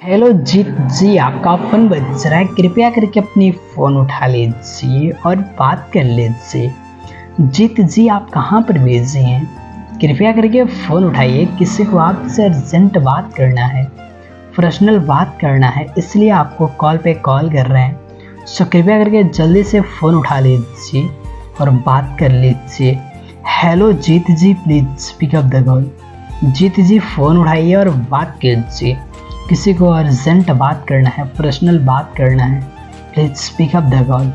Hello Jeet जी, आपका phone बज रहा है। कृपया करके अपनी फ़ोन उठा लीजिए और बात कर लीजिए। जीत जी, आप कहाँ पर बिज़ी हैं? कृपया करके फ़ोन उठाइए। किसी को आपसे अर्जेंट बात करना है, पर्सनल बात करना है, इसलिए आपको कॉल पे कॉल कर रहे हैं। सो कृपया करके जल्दी से फ़ोन उठा लीजिए और बात कर लीजिए। Hello Jeet ji, please pick up the call. Jeet ji, phone उठाइए और बात कीजिए। किसी को अर्जेंट बात करना है, पर्सनल बात करना है। Please pick up the call.